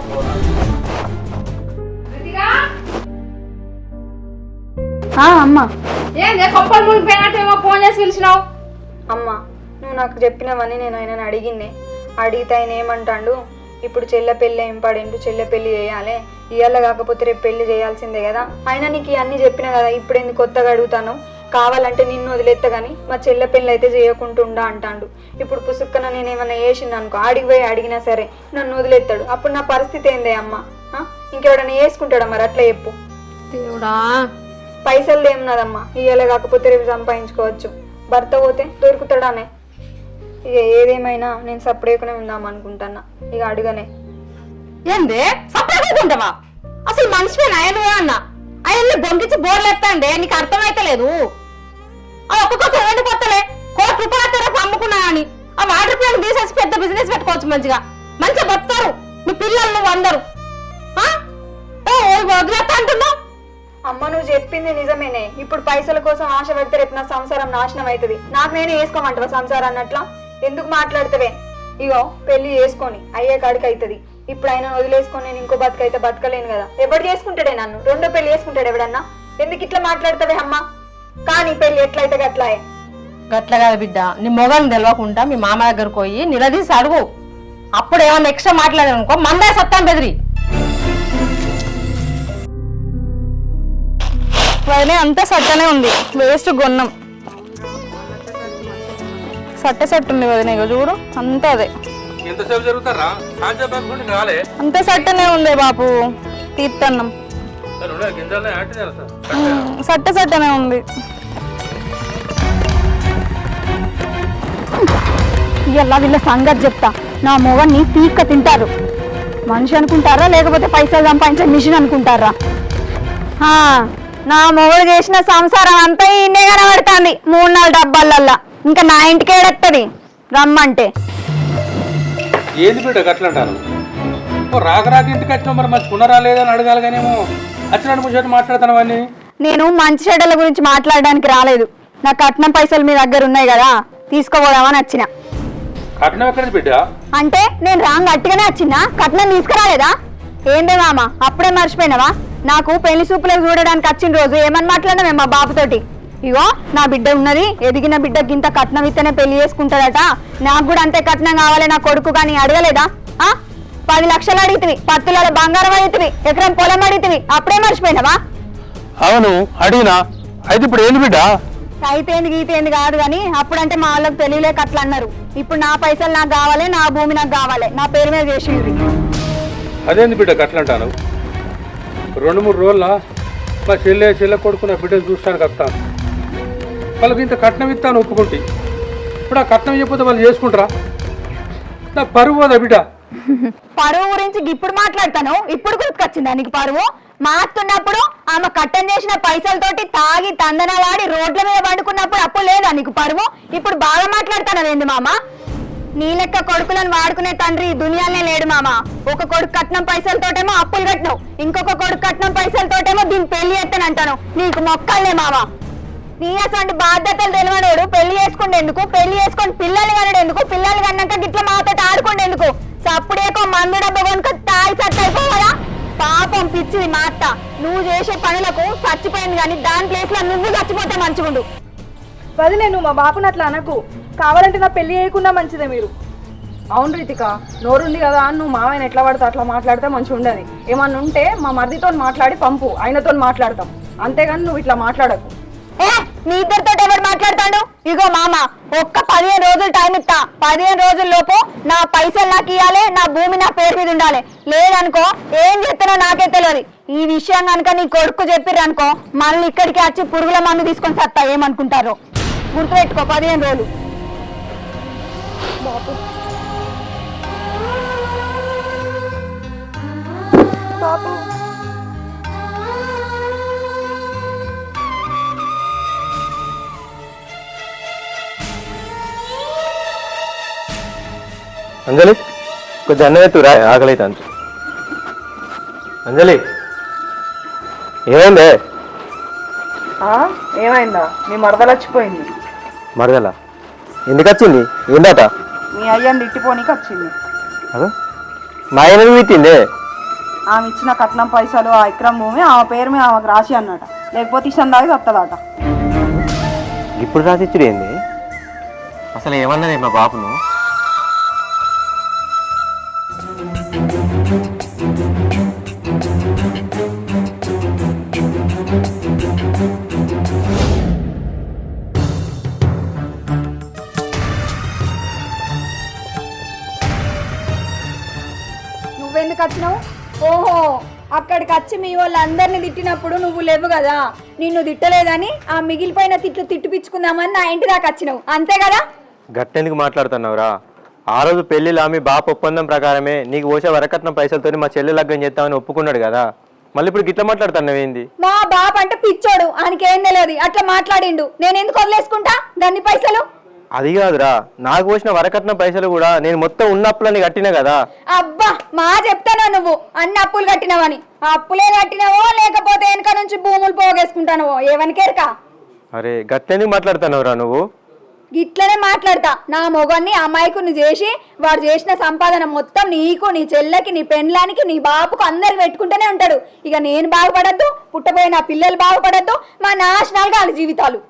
అమ్మా ఏందే కొప్పలు మునిగిపోయినట్టేమో ఫోన్ చేసి పిలిచినావు? అమ్మా నువ్వు నాకు చెప్పినవన్నీ నేను ఆయనను అడిగిందే. అడిగితే ఆయన ఏమంటాడు, ఇప్పుడు చెల్లె పెళ్ళి ఏం పడిండు, చెల్లె పెళ్ళి చేయాలి, ఇవాళ కాకపోతే రేపు పెళ్లి చేయాల్సిందే కదా. ఆయన నీకు ఇవన్నీ చెప్పినా కదా, ఇప్పుడు ఎందుకు కొత్తగా అడుగుతాను? కావాలంటే నిన్ను వదిలేస్తా కానీ మా చెల్లె పెళ్ళి అయితే చేయకుంటుండా అంటాడు. ఇప్పుడు పుసుక్కన నేను ఏమన్నా వేసింది అనుకో, ఆడికి పోయి అడిగినా సరే నన్ను వదిలేస్తాడు. అప్పుడు నా పరిస్థితి ఏందే అమ్మ? ఇంకెవడన్నా వేసుకుంటాడా మరి? అట్లా చెప్పు. దేవుడా, పైసలు ఏమున్నదమ్మా, ఇవాళ కాకపోతే రేపు సంపాదించుకోవచ్చు. భర్త పోతే దొరుకుతాడానే. ఇక ఏదేమైనా నేను సపరేట్గానే ఉందాం అనుకుంటున్నా. ఇక అడుగనే. ఏందే సపరేట్ ఉంటావా? అసలు మనిషిని ఆయన అన్నా ఆయన్ని బొంకించి బోర్లు ఎత్తండి, నీకు అర్థమైతే లేదు. అది ఒక్కొక్క ఎందుకు వస్తలే ₹1,00,000 అమ్ముకున్నా అని ఆ వాటర్ ప్లాంట్ తీసేసి పెద్ద బిజినెస్ పెట్టుకోవచ్చు. మంచిగా బతారు మీ పిల్లలు నువ్వు అందరు. వదిలేస్తా అంటున్నావు. అమ్మ నువ్వు చెప్పింది నిజమేనే. ఇప్పుడు పైసల కోసం ఆశ పెడితే రేపు నా సంసారం నాశనం అవుతుంది. నాకు నేను వేసుకోమంటావా సంసారం అన్నట్లా? ఎందుకు మాట్లాడుతావే? ఇగో పెళ్లి చేసుకొని అయ్యే కాడికి అవుతుంది. ఇప్పుడు ఆయన వదిలేసుకొని నేను ఇంకో బతుకైతే బతకలేను కదా. ఎవడు చేసుకుంటాడే నన్ను? రెండో పెళ్లి చేసుకుంటాడు ఎవడన్నా? ఎందుకు ఇట్లా మాట్లాడతావే అమ్మ? కానీ పెళ్లి ఎట్లయితే గట్లాయే. గట్ల కదా బిడ్డ, నీ మొగని తెలియకుండా మీ మామ దగ్గరకు పోయి నిలదీసి అడుగు. అప్పుడు ఏమన్నా ఎక్స్ట్రా మాట్లాడారనుకో మందే సత్తాం బెదిరి. వదిలే అంతా సట్టనే ఉంది, వేస్ట్ గొన్నం. సట్ట ఉంది వదిన, చూడు అంతా అదే. అంత సట్టనే ఉంది బాపు, తీర్థన్నం సట్టనే ఉంది. ఇలా వీళ్ళ సంగతి చెప్తా. నా మొగన్ని పీక్క తింటారు. మనిషి అనుకుంటారా లేకపోతే పైసలు సంపాదించే మిషన్ అనుకుంటారా? నా మొగుడు చేసిన సంసారం అంతా ఇన్నే కనబడుతుంది 3-4 డబ్బాలల్లా. ఇంకా నా ఇంటికి ఏడెత్తది రమ్మంటే. ఏంది బిడ్డ గట్ల అంటారు? రాక ఇంటికి వచ్చినా మరి మంచి పునరాలేదని అడగాలి కానేమో వచ్చినట్టు ముచ్చట మాట్లాడతానవన్నీ. నేను మంచి చెడ్డల గురించి మాట్లాడడానికి రాలేదు. నా కట్నం పైసలు మీ దగ్గర ఉన్నాయి కదా, తీసుకోపోదామని వచ్చిన. కట్నం ఎక్కడది బిడ్డ? అంటే నేను రాంగ్ గట్టిగానే వచ్చినా, కట్నం తీసుకురాలేదా? ఏందే మామ అప్పుడే మర్చిపోయినావా? నాకు పెళ్లి చూపులకు చూడడానికి వచ్చిన రోజు ఏమని మాట్లాడినా మా బాబుతోటి, ఇగో నా బిడ్డ ఉన్నది, ఎదిగిన బిడ్డకి ఇంత కట్నం ఇస్తేనే పెళ్లి చేసుకుంటాడట, నాకు కూడా అంతే కట్నం కావాలి నా కొడుకు కానీ అడగలేదా? 10 లక్షలు అడిగితివి, 10 తులాల బంగారం అడిగితివి, ఎకరం పొలం అడిగితివి, అప్పుడే మర్చిపోయినావా? అవును అడిగినా. అయితే ఇప్పుడు ఏంది బిడ్డ? అయితేంది గీతేంది కాదు కానీ అప్పుడంటే మా వాళ్ళకి తెలియలేక అట్లా అన్నారు. ఇప్పుడు నా పైసలు నాకు కావాలి, నా భూమి నాకు కావాలి, నా పేరు మీద చేసింది. అదేంది బిడ్డ గట్ల అంటాను? 2-3 రోజుల మా చెల్లె కొడుకు నా బిడ్డను చూస్తానికి వస్తాను. వాళ్ళకి ఇంత కట్నం ఇస్తాను ఒప్పుకుంటే, ఇప్పుడు ఆ కట్నం చెప్పితే వాళ్ళు చేసుకుంటారా? నా పరువు పోదా బిడ్డ? పరువు గురించి ఇప్పుడు మాట్లాడతాను. ఇప్పుడు గుర్తుకొచ్చిందా నీకు పరువు? మాస్తున్నప్పుడు ఆమె కట్టం చేసిన పైసలతోటి తాగి తందనాలాడి రోడ్ల మీద పండుకున్నప్పుడు అప్పుడు లేదా నీకు పరువు? ఇప్పుడు బాగా మాట్లాడతాను ఏంది మామ? నీ లెక్క కొడుకులను వాడుకునే తండ్రి ఈ దునియాలనే లేడు మామ. ఒక కొడుకు కట్నం పైసలతోటేమో అప్పులు కట్టినావు, ఇంకొక కొడుకు కట్నం పైసలతోటేమో దీన్ని పెళ్లి ఎత్తానంటాను. నీకు మొక్కలే మామ. నీ అసలు బాధ్యతలు తెలియనోడు పెళ్లి చేసుకుంటేందుకు? పెళ్లి చేసుకొని పిల్లలు కనడేందుకు? పిల్లలు కన్నాక గిట్ల మాతో ఆడుకుంటేందుకు? సప్పుడేకో మందు డబ్బు కొనుక తాయి సట్ అయిపోవాలా? పాపం పిచ్చిది మా అత్త. నువ్వు చేసే పనులకు చచ్చిపోయింది కానీ దాని ప్లేస్ లో నువ్వు చచ్చిపోతే మంచిగుండు. వదిలే, నువ్వు మా బాపుని అట్లా అనకు. కావాలంటే నా పెళ్లి చేయకుండా మంచిదే మీరు. అవును రీతిక, నోరుంది కదా అని నువ్వు మావయ్యని ఎట్లా పడితే అట్లా మాట్లాడితే మంచిగా ఉండదు. ఏమన్నా ఉంటే మా మరిదితో మాట్లాడి పంపు, ఆయనతో మాట్లాడతాం. అంతేగాని నువ్వు ఇట్లా మాట్లాడకు. ఏ మీ ఇద్దరితో ఎవరు మాట్లాడతాడు? ఇగో మామ, ఒక్క 15 రోజులు టైం ఇస్తా. 15 రోజుల లోపు నా పైసలు నాకు ఇవ్వాలి, నా భూమి నా పేరు మీద ఉండాలి. లేదనుకో ఏం చేస్తానో నాకే తెలియదు. ఈ విషయం కనుక నీ కొడుకు చెప్పిర్రు అనుకో, మళ్ళీ ఇక్కడికి వచ్చి పురుగుల మందు తీసుకొని సత్తా. ఏమనుకుంటారో గుర్తుపెట్టుకో. 15 రోజులు. బాపు అంజలి కొంచెం అన్నం ఎత్తు రా, ఆకలి అయితే అంత. అంజలి ఏమైందే? ఏమైందా? మీ మరదలు వచ్చిపోయింది. మరదలా ఎందుకు వచ్చింది? ఏందట? మీ అయ్యని తిట్టిపోనీకి వచ్చింది. అదో మా ఆయన తిట్టిందే. ఆమె ఇచ్చిన కట్నం పైసలు, ఆ ఎకరం భూమి ఆమె పేరు మీద ఆమెకు రాసి అన్నట. లేకపోతే ఇష్టం దాగి వస్తుందట. ఇప్పుడు రాసిచ్చుడు ఏంది? అసలు ఏమన్నది మా బాపును? నువ్వెందుకు వచ్చినావు? ఓహో, అక్కడికి వచ్చి మీ వాళ్ళందరినీ తిట్టినప్పుడు నువ్వు లేవు కదా, నిన్ను తిట్టలేదని ఆ మిగిలిపోయిన తిట్లు తిట్టిపించుకుందామని నా ఇంటి దాకా వచ్చినావు, అంతే కదా? గట్టెందుకు మాట్లాడుతున్నావురా? ఆ రోజు పెళ్లిలో మీ బాపు ఒప్పందం ప్రకారమే నీకు పోసే వరకట్నం పైసలతో మా చెల్లి లగ్గం చేస్తామని ఒప్పుకున్నాడు కదా, మళ్ళీ ఇప్పుడు గిట్లా మాట్లాడుతున్నావు ఏంది? మా బాప్ అంటే పిచ్చోడు, ఆయనకేం తెలియదు, అట్లా మాట్లాడిండు. నేను ఎందుకు వదిలేసుకుంటా దాన్ని పైసలు? అది కాదురా, నాకు పోసిన వరకట్నం పైసలు కూడా నేను మొత్తం ఉన్న అప్పులని కట్టినా కదా. అబ్బా, మా చెప్తానో నువ్వు అన్ని అప్పులు కట్టినావని. ఆ అప్పులే కట్టినావో లేకపోతే వెనక నుంచి భూములు పోగేసుకుంటానవో ఏవనికేరకా? అరే గట్టెందుకు మాట్లాడుతున్నావురా నువ్వు? ఇట్లనే మాట్లాడతా. నా మొగన్ని అమాయకుని చేసి వాడు చేసిన సంపాదన మొత్తం నీకు, నీ చెల్లెకి, నీ పెండ్లానికి, నీ బాపుకు అందరికి పెట్టుకుంటూనే ఉంటాడు. ఇక నేను బాగుపడద్దు, పుట్టబోయే నా పిల్లలు బాగుపడద్దు, మా నాశనాలుగా వాళ్ళ జీవితాలు.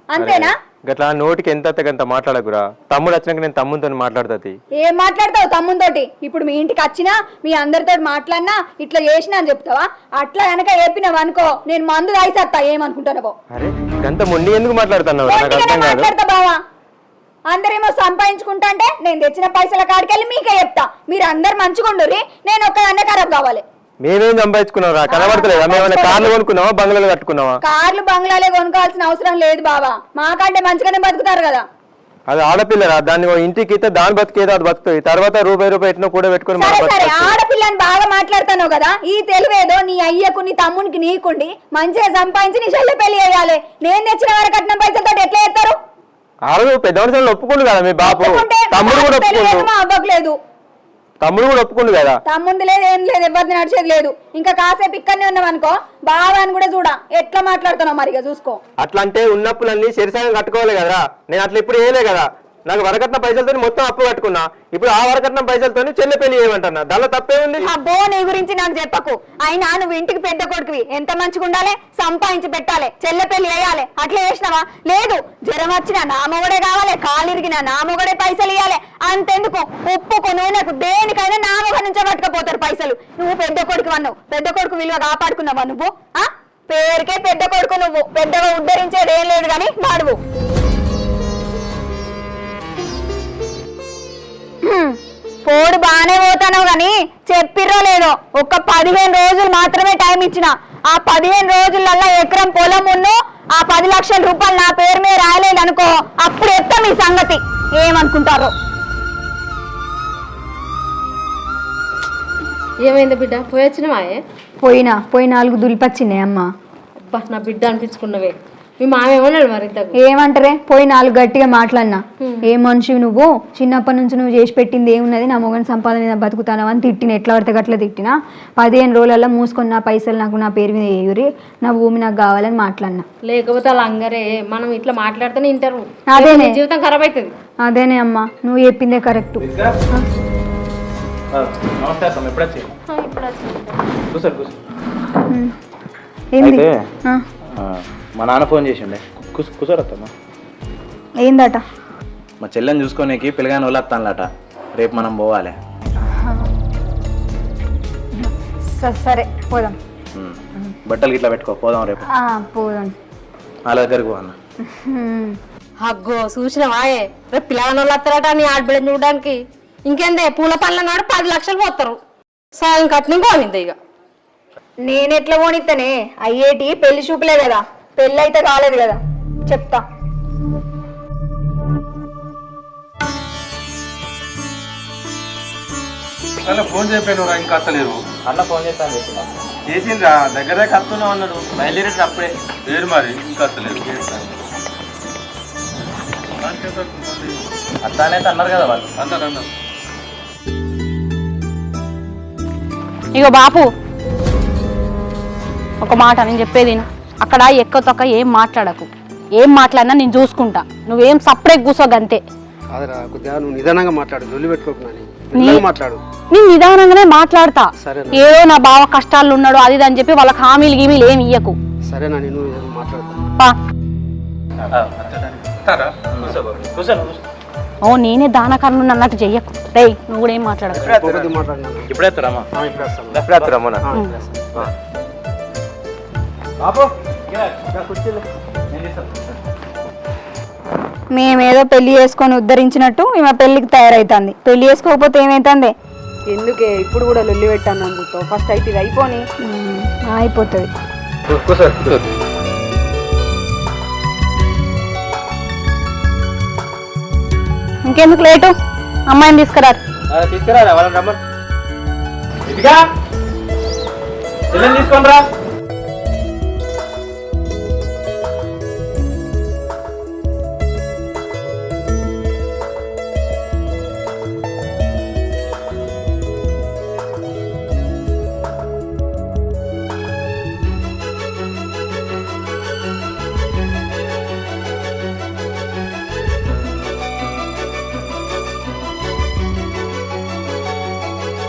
అంతేనా? గట్లా నోటికి ఎంత మాట్లాడకురా. తమ్ముడు వచ్చినాక నేను తమ్ముతో మాట్లాడుతుంది. ఏం మాట్లాడతావు తమ్ముతోటి? ఇప్పుడు మీ ఇంటికి వచ్చినా మీ అందరితో మాట్లాడినా ఇట్లా చేసినా అని చెప్తావా? అట్లా వెనక చెప్పినావు అనుకో, నేను మందు తాగిసేస్తా. ఏమనుకుంటానో? అరే గంత మొండి ఎందుకు మాట్లాడుతున్నావు? మాట్లాడతా బావా. అందరేమో సంపాదించుకుంటా అంటే నేను తెచ్చిన పైసల కాడికెళ్ళి మీకే చెప్తా. మీరు అందరు మంచిగుండుర్రి, నేను ఒక్కదాన్నే ఖరాబ్ కావాలి. మేమేం సంపాదించుకున్నావురా? కనబడతలేదా? మేమైనా కార్లు కొనుక్కున్నావా, బంగ్లాలు కట్టుకున్నావా? కార్లు బంగ్లాలే కొనుక్కోవాల్సిన అవసరం లేదు బావా, మాకంటే మంచిగానే బతుకుతారు కదా. అది ఆడపిల్లరా, దాన్ని ఇంటికి ఇస్తే దాని బతికేదో అది బతుకుతుంది. తర్వాత రూపాయి ఎట్లా కూడా పెట్టుకుని సరే ఆడపిల్లని బాగా మాట్లాడుతాను కదా. ఈ తెలివేదో నీ అయ్యకు, నీ తమ్మునికి, నీకుండి మంచిగా సంపాదించి నీ చెల్లి పెళ్లి చేయాలి. నేను తెచ్చిన వారి కట్నం పైసలతో ఎట్లా చేస్తారు? ఆ రోజు పెద్ద మనుషులు ఒప్పుకుండు కదా మీ బాపు. తమ్ముడు కూడా ఒప్పుకుండు. అవ్వట్లేదు. తమ్ముడు కూడా ఒప్పుకుండు కదా. తమ్ముంది లేదు, ఏం లేదు, ఎవరిని నడిచేది లేదు. ఇంకా కాసేపు ఇక్కడనే ఉన్నాం అనుకో, బావాని కూడా చూడ ఎట్లా మాట్లాడుతున్నావు మరిగా చూసుకో. అట్లా అంటే ఉన్నప్పులన్నీ శరీరం కట్టుకోవాలి కదరా. నేను అట్లా ఇప్పుడు ఏలే కదా. నాకు వరకట్న పైసలతో మొత్తం అప్పు కట్టుకున్నా. ఇప్పుడు ఆ వరకట్నం పైసలతో చెల్లె పెళ్లి చేయమంటున్నా. దానిలో తప్పే ఉంది? అబ్బో, నీ గురించి నాకు చెప్పకు. అయినా నువ్వు ఇంటికి పెద్ద కొడుకువి, ఎంత మంచిగా ఉండాలి, సంపాదించి పెట్టాలి, చెల్లె పెళ్లి వేయాలి. అట్లా చేసినావా? లేదు, జ్వరం వచ్చినా నా మొగడే కావాలి, కాలిరిగినా నా మొగడే పైసలు ఇవ్వాలి. అంతెందుకు, ఉప్పుకు నూనెకు దేనికైనా నా మొగ నుంచే పట్టుకపోతారు పైసలు. నువ్వు పెద్ద కొడుకు అన్నావు, పెద్ద కొడుకు విలువ కాపాడుకున్నావా నువ్వు? పేరుకే పెద్ద కొడుకు నువ్వు, పెద్దగా ఉద్ధరించేది ఏం లేదు కానీ నడువు. పోడు బానే పోతాను గాని చెప్పిర్రో లేదో, ఒక్క 15 రోజులు మాత్రమే టైం ఇచ్చిన. ఆ 15 రోజులల్లా ఎకరం పొలం ఉన్ను ఆ 10 లక్షల రూపాయలు నా పేరు మీద రాయలేదు అనుకో, అప్పుడు చెప్తాం ఈ సంగతి. ఏమనుకుంటారో? ఏమైంది బిడ్డ? పోయి వచ్చినవాయే? పోయి 4 దులిపచ్చినాయి అమ్మ. అబ్బా, నా బిడ్డ అనిపించుకున్నవే. మీ మామ ఏమన్నాడు మరి? ఏమంటారే, పోయి 4 గట్టిగా మాట్లాడినా. ఏ మనిషి నువ్వు, చిన్నప్పటి నుంచి నువ్వు చేసి పెట్టింది ఏమున్నది, నా మొగని సంపాదన మీద బతుకుతానవు అని తిట్టిన. ఎట్లా పడితే గట్లా తిట్టినా. 15 రోజులలో మూసుకొని నా పైసలు నాకు నా పేరు మీద వేయురి, నా భూమి నాకు కావాలని మాట్లాడినా. లేకపోతే అలా అంగరే మనం ఇట్లా మాట్లాడితేనే ఇంటారు. అదేనే జీవితం ఖరాబ్ అవుతుంది. అదేనే అమ్మా, నువ్వు చెప్పిందే కరెక్ట్. నమస్కారం, ఎప్పుడు వచ్చి ఏంది? మా నాన్న ఫోన్ చేసిండే. కూర్చోరత్తమ్మా. ఏందట? మా చెల్లెని చూసుకోనీకి పిల్లగాని వస్తానులట, రేపు మనం పోవాలి. సరే పోదాం. బట్టలు ఇట్లా పెట్టుకో, పోదాం రేపు. పోదాం. వాళ్ళ దగ్గరికి పో అన్న. అగ్గో చూసినవాయే, రేపు పిల్లగాని వాళ్ళు వస్తారట నీ ఆడబిడ్డని చూడడానికి. ఇంకేందే పూల పనుల నాడు 10 లక్షలు పోతారు, సాయం కట్నం పోయింది. ఇక నేనెట్లా పోనిత్తనే, అయ్యేటి పెళ్లి చూపులే కదా, పెళ్ళి అయితే కాలేదు కదా. చెప్తా. అలా ఫోన్ చెప్పాను ఇంకా అత్తలేరు. అన్న ఫోన్ చేస్తాను చెప్పిన. చేసిండ్రా, దగ్గరే కత్తున్నావు అన్నాడు, బయలుదేరేది అప్పుడే. లేరు మరి ఇంకా అత్తలేరు. అత్తానైతే అన్నారు కదా వాళ్ళు. అన్నారు. ఇగో బాపు, ఒక మాట నేను చెప్పేది అక్కడ ఎక్కువ తొక్క ఏం మాట్లాడకు. ఏం మాట్లాడినా నేను చూసుకుంటా, నువ్వేం సపరేట్ కూర్చోగంతే. కాదురా, కొద్దిగా నువ్వు నిదానంగా మాట్లాడు, జొల్లి పెట్టుకోకు. మాట్లాడు. నేను నిదానంగానే మాట్లాడతా. ఏదో నా బావ కష్టాలు ఉన్నాడు అది ఇది అని చెప్పి వాళ్ళకి హామీలు గీమీలు ఏమి ఇయ్యకు. సరేనా, నేను మాట్లాడతా. ఓ నేనే దానకర్ణుని అన్నట్టు చెయ్యకు. రే నువ్వు కూడా ఏం మాట్లాడకు. ఇప్పుడే వస్తారమ్మా. మేమేదో పెళ్లి చేసుకొని ఉద్ధరించినట్టు ఈమె పెళ్లికి తయారైతుంది. పెళ్లి చేసుకోకపోతే ఏమైతుంది? ఎందుకే ఇప్పుడు కూడా లొల్లి పెట్టాను అందుతో? ఫస్ట్ అయితే ఇది అయిపోని. అయిపోతుంది. ఇంకెందుకు లేటు, అమ్మాయిని తీసుకురారు. తీసుకురా వాళ్ళని రమ్మని. చెల్లెని తీసుకొని రా.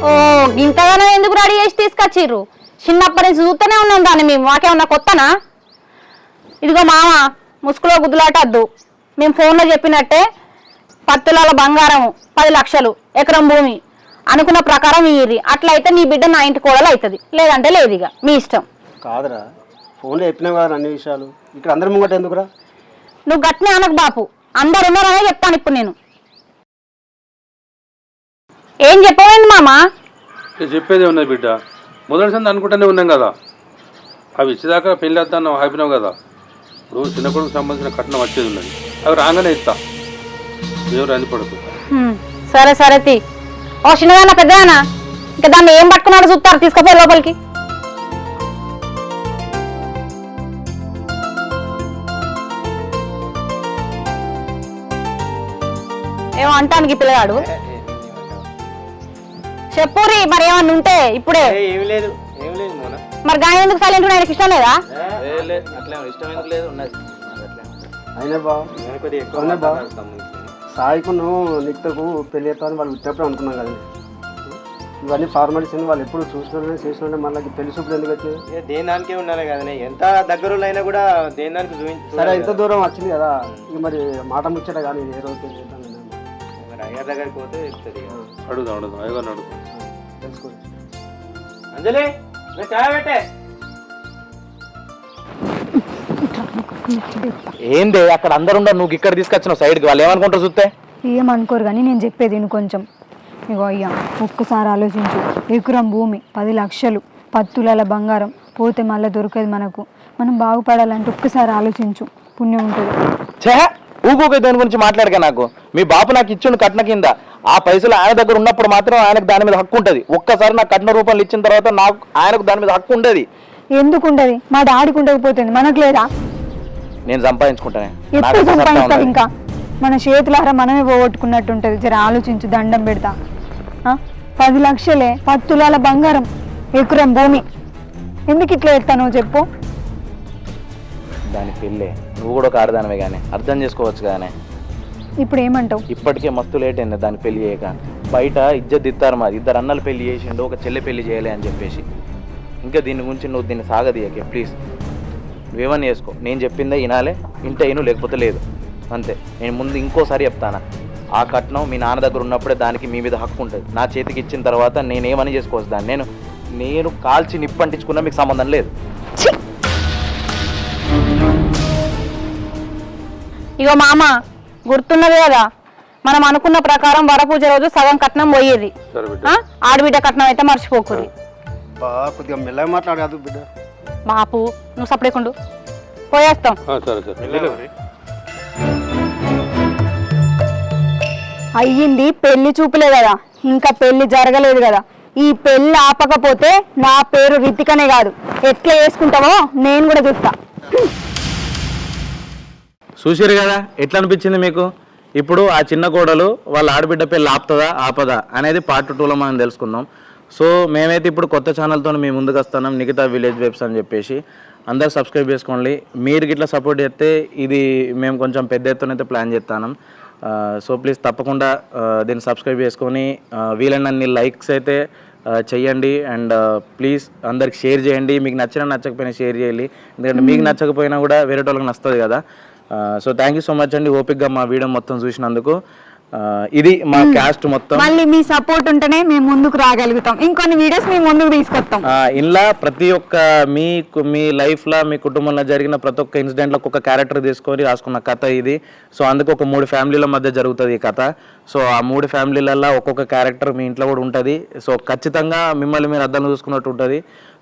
ఓ ఇంతగానో ఎందుకు రెడీ చేసి తీసుకొచ్చిర్రు? చిన్నప్పటి నుంచి చూస్తూనే ఉన్నాం దాన్ని మేము. మాకేమన్నా కొత్తనా? ఇదిగో మామ, ముసుగులో గుద్దులాటద్దు. మేము ఫోన్లో చెప్పినట్టే 10 తులాల బంగారం, 10 లక్షలు, ఎకరం భూమి అనుకున్న ప్రకారం ఇయ్యి. అట్లయితే నీ బిడ్డ నా ఇంటి కోడలు అవుతుంది, లేదంటే లేదు. ఇక మీ ఇష్టం. కాదురా, ఫోన్లో చెప్పినావు కదా అన్ని విషయాలు, ఇక్కడ అందరి ముంగట ఎందుకురా? నువ్వు గట్టినే అనకు బాపు, అందరు ఉన్నారనే చెప్తాను ఇప్పుడు నేను. ఏం చెప్పవేంది మామా? చెప్పేదే ఉన్నది బిడ్డ, మొదటిసారి అనుకుంటూనే ఉన్నాం కదా. అవి ఇచ్చేదాకా పెళ్ళి వద్దాను అయిపోయినావు కదా. ఇప్పుడు చిన్న కొడుకు సంబంధించిన కట్నం వచ్చేది ఉన్నది, అవి రాగానే ఇస్తా. ఎవరు అందిపడదు. సరే సరే తీ. ఓ చిన్నదానా పెద్దదానా, ఇంకా దాన్ని ఏం పట్టుకున్నాడో చూస్తారు, తీసుకుపోయి లోపలికి. ఏమో అంటానికి పిల్లగాడు. చెప్పురి మరి ఏమన్నా ఉంటే ఇప్పుడే. ఏమి లేదు, ఏమి లేదు మోన. మరి గాయ ఎందుకు సైలెంట్ ఆయనకి ఇష్టం లేదా? అట్లా ఇష్టం ఎందుకు లేదు, ఉన్నది. అయినా బా సాయికును నిక్తకు పెళ్ళి చేస్తామని వాళ్ళు వచ్చినప్పుడు అనుకున్నాం కదా. ఇవన్నీ ఫార్మాలిటీస్ అని వాళ్ళు ఎప్పుడు చూసినా చేసినా మళ్ళీ పెళ్లి చూపులు ఎందుకు వచ్చాయి? దేని దానికే ఉండాలి కదా, ఎంత దగ్గర అయినా కూడా దేని దానికి చూపించు. సరే ఇంత దూరం వచ్చింది కదా, ఇక మరి మాట ముచ్చట కానీ ఏ రోజు అయ్యారి దగ్గరికి పోతే చెప్తుంది. అడుగుదాం అయ్యగారిని అడుగుదాం. తెలుసుకోండి. అంజలి చాయ్ పెట్టే. ఏంది అక్కడ అందరు ఉండరు, నువ్వు ఇక్కడ తీసుకొచ్చినావు సైడ్కి, వాళ్ళు ఏమనుకుంటారు చూస్తే? ఏమనుకోరు కానీ నేను చెప్పేది కొంచెం. ఇగో అయ్యా, ఒక్కసారి ఆలోచించు. ఎకరం భూమి, 10 లక్షలు, 10 తులాల బంగారం పోతే మళ్ళీ దొరకదు మనకు. మనం బాగుపడాలంటే ఒక్కసారి ఆలోచించు, పుణ్యం ఉంటుంది. ఛే, ఊకూకే దేని గురించి మాట్లాడక. నాకు మీ బాపు నాకు ఇచ్చిండు కట్న కింద, ఆ పైసలు ఆయన దగ్గర ఉన్నప్పుడు మాత్రం ఆయనకు దాని మీద హక్కు ఉంటుంది. ఒక్కసారి నాకు కట్న రూపాయలు ఇచ్చిన తర్వాత నాకు ఆయనకు దాని మీద హక్కు ఉండదు. ఎందుకు ఉండదు? మా డాడీకి ఉండకపోతుంది, మనకు లేదా? నేను సంపాదించుకుంటానే. ఎప్పుడు సంపాదిస్తావు? ఇంకా మన చేతులారా మనమే పోగొట్టుకున్నట్టు ఉంటుంది. జర ఆలోచించు, దండం పెడతా. 10 లక్షలే, 10 తులాల బంగారం, ఎకరం భూమి. ఎందుకు ఇట్లా ఎత్తాను చెప్పు? దాని పెళ్ళే, నువ్వు కూడా ఒక ఆడదానివే కానీ అర్థం చేసుకోవచ్చు కానీ. ఇప్పుడు ఏమంటావు? ఇప్పటికే మస్తు లేట్ అయింది దాన్ని పెళ్లి చేయక. బయట ఇజ్జత్ ఇస్తారు, మాది 2 అన్నలు పెళ్లి చేసిండు, ఒక చెల్లె పెళ్లి చేయలే అని చెప్పేసి. ఇంకా దీని గురించి నువ్వు దీన్ని సాగదీయకే ప్లీజ్. నువ్వేమని చేసుకో, నేను చెప్పిందే వినాలే, ఇంటే విను, లేకపోతే లేదు. అంతే. నేను ముందు ఇంకోసారి చెప్తాను, ఆ కట్నం మీ నాన్న దగ్గర ఉన్నప్పుడే దానికి మీ మీద హక్కు ఉంటుంది. నా చేతికి ఇచ్చిన తర్వాత నేనేమని చేసుకోవచ్చు దాన్ని. నేను కాల్చి నిప్పంటించుకున్నా మీకు సంబంధం లేదు. ఇగో మామ, గుర్తున్నది కదా మనం అనుకున్న ప్రకారం వరపూజ రోజు సగం కట్నం పోయేది. సరే బిడ్డ. ఆడబిడ్డ కట్నం అయితే మర్చిపోకురి. బా కొద్దిగా మెల్లగా మాట్లాడదు బిడ్డ. బాపు నువ్వు సపడేకుండు పోయేస్తాం. సరే సరే. అయ్యింది పెళ్లి చూపులే కదా, ఇంకా పెళ్లి జరగలేదు కదా. ఈ పెళ్లి ఆపకపోతే నా పేరు రితికనే కాదు, ఎట్లా వేసుకుంటావో నేను కూడా చూస్తా. చూసారు కదా ఎట్లా అనిపించింది మీకు? ఇప్పుడు ఆ చిన్న కోడలు వాళ్ళ ఆడబిడ్డ పెళ్ళి ఆపుతుందా ఆపదా అనేది పార్ట్ 2లో మనం తెలుసుకుందాం. సో మేమైతే ఇప్పుడు కొత్త ఛానల్తో మేము ముందుకు వస్తున్నాం, నిఖితా విలేజ్ వెబ్స్ అని చెప్పేసి. అందరు సబ్స్క్రైబ్ చేసుకోండి. మీరు ఇట్లా సపోర్ట్ చేస్తే ఇది మేము కొంచెం పెద్ద ఎత్తున అయితే ప్లాన్ చేస్తాం. సో ప్లీజ్ తప్పకుండా దీన్ని సబ్స్క్రైబ్ చేసుకొని వీలైనన్ని లైక్స్ అయితే చెయ్యండి. అండ్ ప్లీజ్ అందరికి షేర్ చేయండి. మీకు నచ్చకపోయినా షేర్ చేయాలి, ఎందుకంటే మీకు నచ్చకపోయినా కూడా వేరే వాళ్ళకి నచ్చుతుంది కదా. So thank you so much అండి ఓపిక్గా మా వీడియో మొత్తం చూసినందుకు. ఇది మా క్యాస్ట్ మొత్తం. మళ్ళీ మీ సపోర్ట్ ఉంటేనే మేము ముందుకు రాగలుగుతాం, ఇంకొన్ని వీడియోస్ మేము ముందుకు తీసుకొస్తాం. ఇలా ప్రతి ఒక్క మీ లైఫ్లో మీ కుటుంబంలో జరిగిన ప్రతి ఒక్క ఇన్సిడెంట్లో ఒక్కొక్క క్యారెక్టర్ తీసుకొని రాసుకున్న కథ ఇది. సో అందుకు ఒక 3 ఫ్యామిలీల మధ్య జరుగుతుంది ఈ కథ. సో ఆ 3 ఫ్యామిలీలలో ఒక్కొక్క క్యారెక్టర్ మీ ఇంట్లో కూడా ఉంటుంది. సో ఖచ్చితంగా మిమ్మల్ని మీరు అర్థం చూసుకున్నట్టు ఉంటుంది.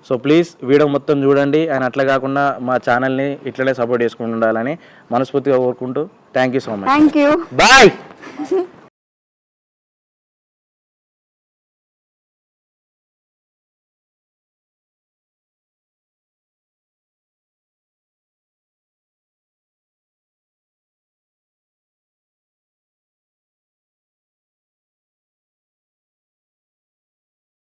సో ప్లీజ్ వీడియో మొత్తం చూడండి. అండ్ అట్లా కాకుండా మా ఛానల్ని ఇట్లనే సపోర్ట్ చేసుకుంటూ ఉండాలని మనస్ఫూర్తిగా కోరుకుంటూ thank you so much. Thank you. Bye.